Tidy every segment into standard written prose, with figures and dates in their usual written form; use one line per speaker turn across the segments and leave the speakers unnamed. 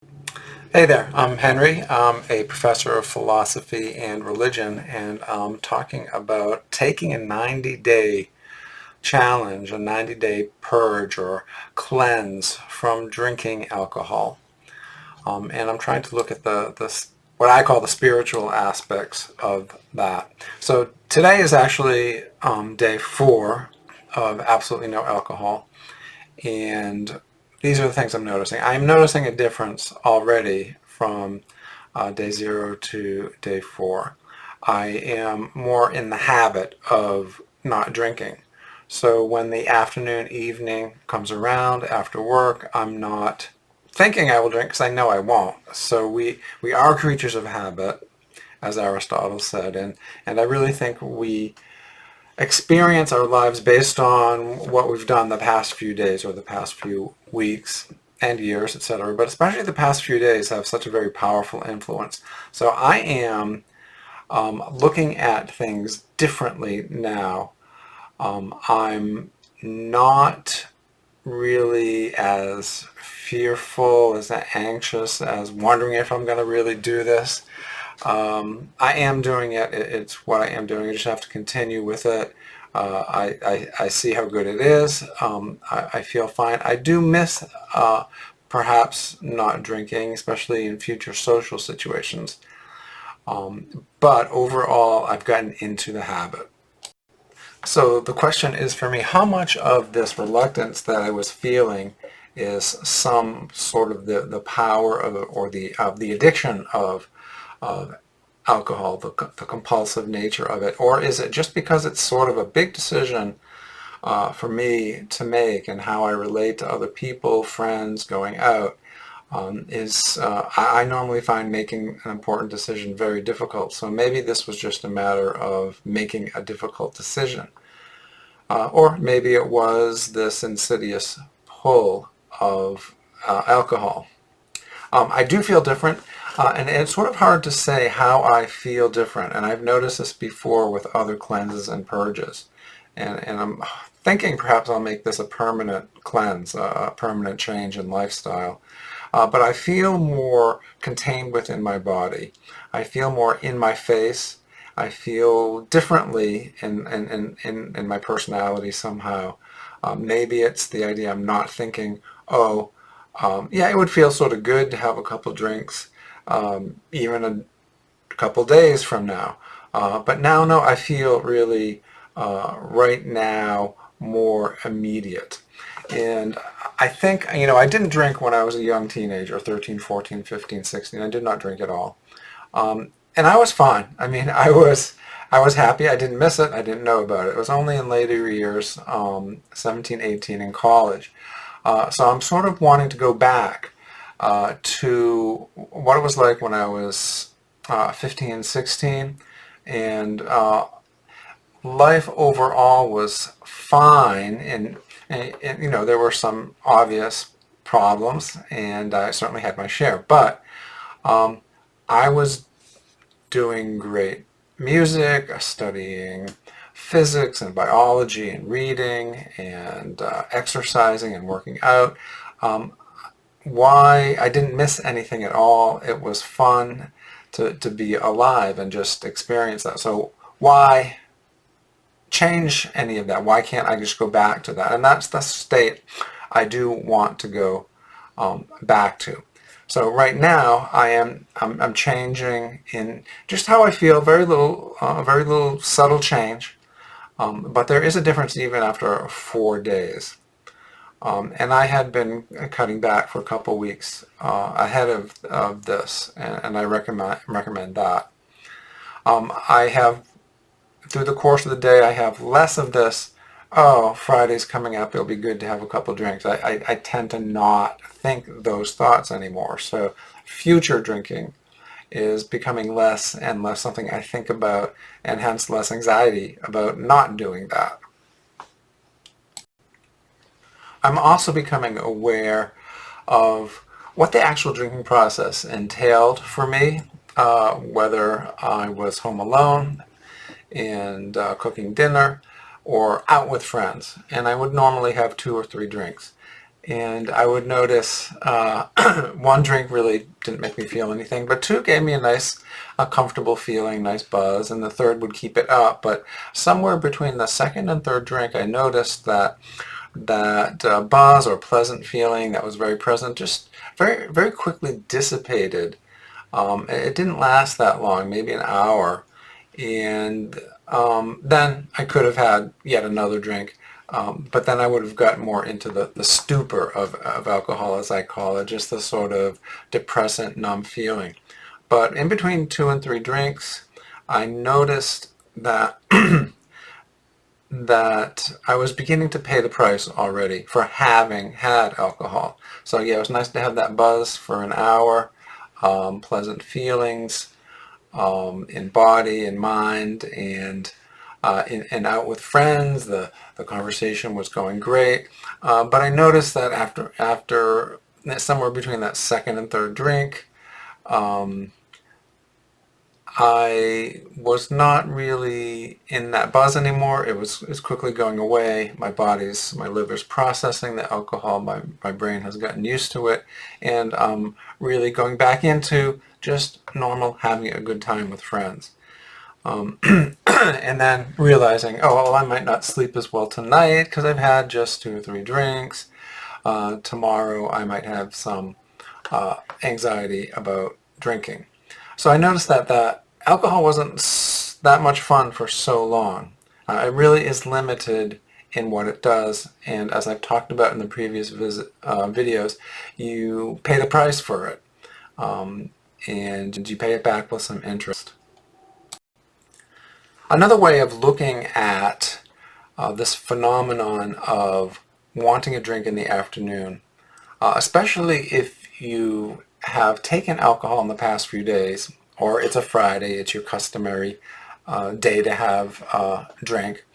Hey there, I'm Henry. I'm a professor of philosophy and religion, and I'm talking about taking a 90-day challenge, a 90-day purge or cleanse from drinking alcohol. And I'm trying to look at the what I call the spiritual aspects of that. So today is actually day 4 of absolutely no alcohol. And these are the things I'm noticing. I'm noticing a difference already from day 0 to day 4. I am more in the habit of not drinking. So when the afternoon, evening comes around after work, I'm not thinking I will drink because I know I won't. So we are creatures of habit, as Aristotle said, and I really think we experience our lives based on what we've done the past few days or the past few weeks and years, etc. But especially the past few days have such a very powerful influence. So I am looking at things differently now. I'm not really as fearful, as anxious, as wondering if I'm going to really do this. I am doing it. It's what I am doing. I just have to continue with it. I see how good it is. I feel fine. I do miss perhaps not drinking, especially in future social situations. But overall, I've gotten into the habit. So the question is for me, how much of this reluctance that I was feeling is some sort of the power of or the addiction of alcohol, the compulsive nature of it, or is it just because it's sort of a big decision for me to make and how I relate to other people, friends, going out, I normally find making an important decision very difficult. So maybe this was just a matter of making a difficult decision. Or maybe it was this insidious pull of alcohol. I do feel different, and it's sort of hard to say how I feel different. And I've noticed this before with other cleanses and purges. And I'm thinking perhaps I'll make this a permanent cleanse, a permanent change in lifestyle. But I feel more contained within my body. I feel more in my face. I feel differently in my personality somehow. Maybe it's the idea I'm not thinking, oh, yeah, it would feel sort of good to have a couple drinks, even a couple days from now. But now, no, I feel really right now more immediate. And I think, I didn't drink when I was a young teenager, 13, 14, 15, 16. I did not drink at all. And I was fine. I mean, I was happy. I didn't miss it. I didn't know about it. It was only in later years, 17, 18 in college. So I'm sort of wanting to go back to what it was like when I was 15, 16. And life overall was fine. And there were some obvious problems, and I certainly had my share. But I was doing great music, studying physics and biology and reading and exercising and working out. Um, why I didn't miss anything at all. It was fun to be alive and just experience that. So why change any of that? Why can't I just go back to that? And that's the state I do want to go back to. So right now I'm changing in just how I feel. Very little subtle change, but there is a difference even after 4 days. And I had been cutting back for a couple weeks ahead of this, and I recommend that. I have through the course of the day I have less of this. Oh, Friday's coming up. It'll be good to have a couple drinks. I tend to not think those thoughts anymore. So future drinking is becoming less and less something I think about, and hence less anxiety about not doing that. I'm also becoming aware of what the actual drinking process entailed for me, whether I was home alone and cooking dinner or out with friends. And I would normally have 2 or 3 drinks. And I would notice one drink really didn't make me feel anything, but two gave me a comfortable feeling, nice buzz, and the third would keep it up. But somewhere between the second and third drink, I noticed that buzz or pleasant feeling that was very present just very quickly dissipated. It didn't last that long, maybe an hour. And then I could have had yet another drink, but then I would have gotten more into the stupor of alcohol, as I call it, just the sort of depressant, numb feeling. But in between two and three drinks, I noticed that that I was beginning to pay the price already for having had alcohol. So yeah, it was nice to have that buzz for an hour, pleasant feelings in body and mind, and and out with friends. The conversation was going great, but I noticed that after somewhere between that second and third drink, um, I was not really in that buzz anymore. It's quickly going away. My liver's processing the alcohol. My brain has gotten used to it. And really going back into just normal, having a good time with friends. And then realizing, oh, well, I might not sleep as well tonight because I've had just two or three drinks. Tomorrow I might have some anxiety about drinking. So I noticed that alcohol wasn't that much fun for so long. It really is limited in what it does, and as I've talked about in the previous videos, you pay the price for it, and you pay it back with some interest. Another way of looking at this phenomenon of wanting a drink in the afternoon, especially if you have taken alcohol in the past few days, or it's a Friday, it's your customary day to have a drink,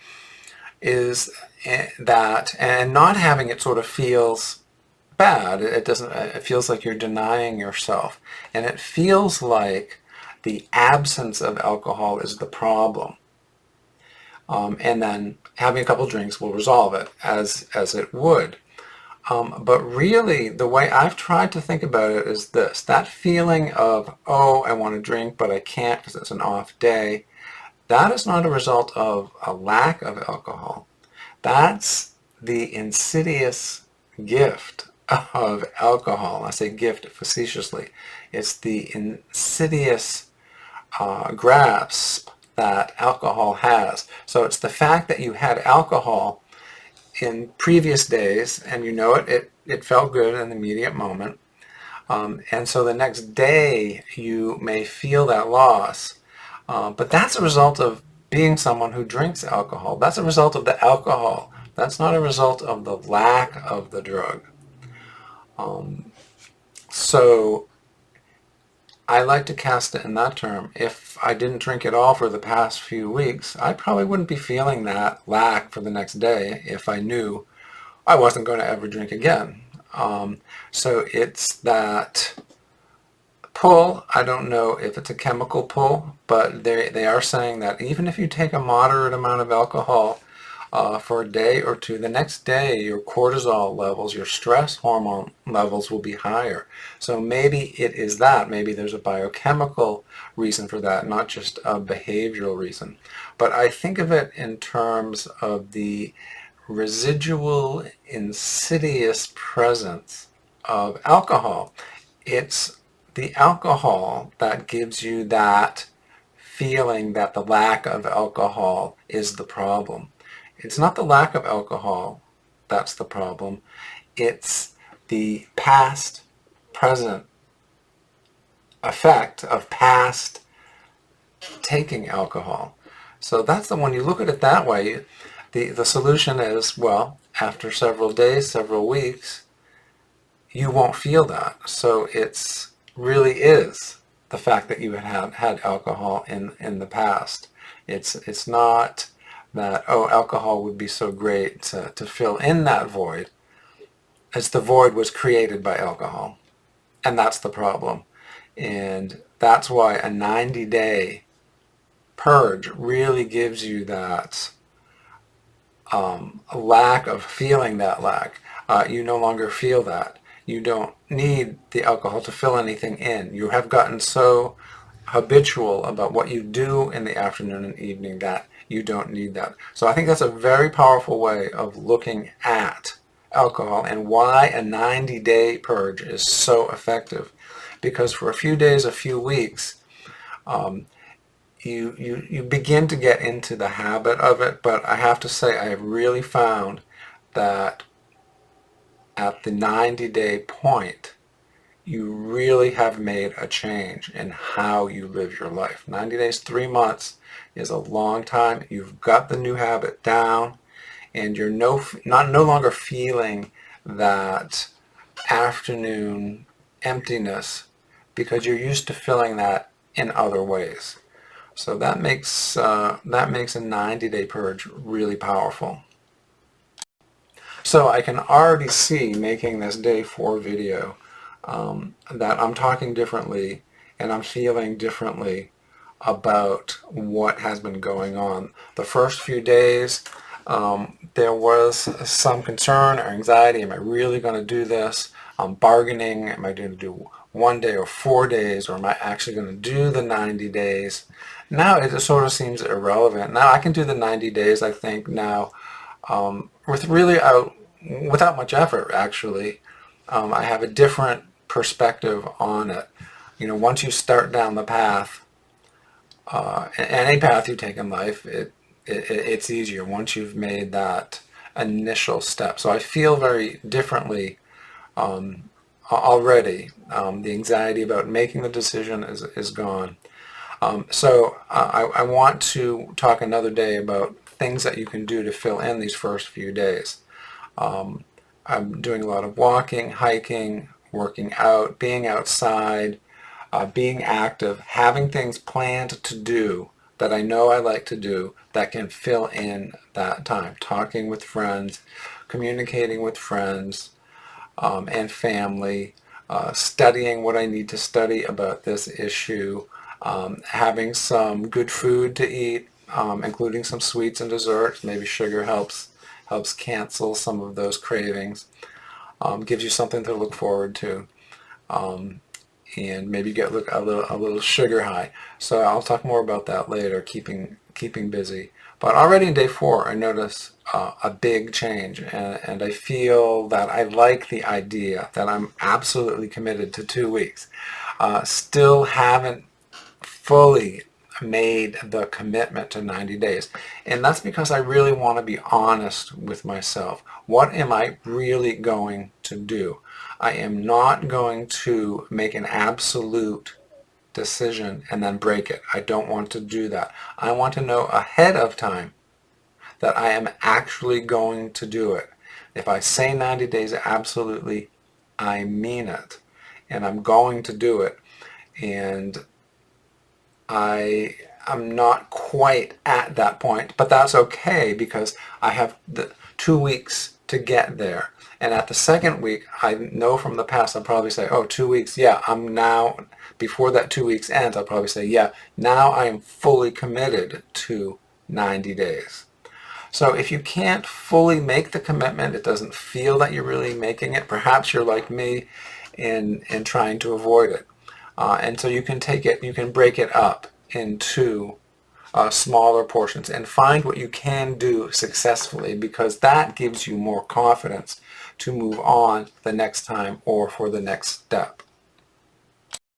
is that, and not having it sort of feels bad. It doesn't, it feels like you're denying yourself. And it feels like the absence of alcohol is the problem. And then having a couple drinks will resolve it, as it would. But really, the way I've tried to think about it is this. That feeling of, oh, I want to drink, but I can't because it's an off day, that is not a result of a lack of alcohol. That's the insidious gift of alcohol. I say gift facetiously. It's the insidious grasp that alcohol has. So it's the fact that you had alcohol in previous days, and you know it felt good in the immediate moment. And so the next day you may feel that loss. But that's a result of being someone who drinks alcohol. That's a result of the alcohol. That's not a result of the lack of the drug. So I like to cast it in that term. If I didn't drink at all for the past few weeks, I probably wouldn't be feeling that lack for the next day if I knew I wasn't going to ever drink again. So it's that pull. I don't know if it's a chemical pull, but they are saying that even if you take a moderate amount of alcohol for a day or two, the next day your cortisol levels, your stress hormone levels will be higher. So maybe it is that. Maybe there's a biochemical reason for that, not just a behavioral reason. But I think of it in terms of the residual insidious presence of alcohol. It's the alcohol that gives you that feeling that the lack of alcohol is the problem. It's not the lack of alcohol that's the problem. It's the past, present effect of past taking alcohol. So that's the one, you look at it that way, the solution is, well, after several days, several weeks, you won't feel that. So it's really is the fact that you had alcohol in the past. It's not that, oh, alcohol would be so great to fill in that void. It's the void was created by alcohol. And that's the problem. And that's why a 90-day purge really gives you that lack of feeling that lack. You no longer feel that. You don't need the alcohol to fill anything in. You have gotten so habitual about what you do in the afternoon and evening that you don't need that. So I think that's a very powerful way of looking at alcohol and why a 90-day purge is so effective. Because for a few days, a few weeks, you begin to get into the habit of it, but I have to say I have really found that at the 90-day point, you really have made a change in how you live your life. 90 days, 3 months is a long time. You've got the new habit down, and you're no longer feeling that afternoon emptiness because you're used to filling that in other ways. So that makes a 90-day purge really powerful. So I can already see, making this day 4 video, that I'm talking differently and I'm feeling differently about what has been going on. The first few days, there was some concern or anxiety. Am I really going to do this? I'm bargaining. Am I going to do 1 day or 4 days, or am I actually going to do the 90 days? Now it sort of seems irrelevant. Now I can do the 90 days, I think, now with really without much effort, actually. I have a different perspective on it. You know, once you start down the path, any path you take in life, it's easier once you've made that initial step. So I feel very differently already. The anxiety about making the decision is gone. So I want to talk another day about things that you can do to fill in these first few days. I'm doing a lot of walking, hiking, working out, being outside, being active, having things planned to do that I know I like to do that can fill in that time. Talking with friends, communicating with friends and family, studying what I need to study about this issue, having some good food to eat, including some sweets and desserts. Maybe sugar helps cancel some of those cravings. Gives you something to look forward to, and maybe get a little sugar high. So I'll talk more about that later. Keeping busy. But already in day 4, I notice a big change, and I feel that I like the idea that I'm absolutely committed to 2 weeks. Still haven't fully made the commitment to 90 days. And that's because I really want to be honest with myself. What am I really going to do? I am not going to make an absolute decision and then break it. I don't want to do that. I want to know ahead of time that I am actually going to do it. If I say 90 days absolutely, I mean it. And I'm going to do it. And I'm not quite at that point, but that's okay because I have the 2 weeks to get there. And at the second week, I know from the past, I'll probably say, oh, 2 weeks, yeah, I'm now, before that 2 weeks ends, I'll probably say, yeah, now I am fully committed to 90 days. So if you can't fully make the commitment, it doesn't feel that you're really making it, perhaps you're like me in trying to avoid it. And so you can break it up into smaller portions and find what you can do successfully, because that gives you more confidence to move on the next time or for the next step.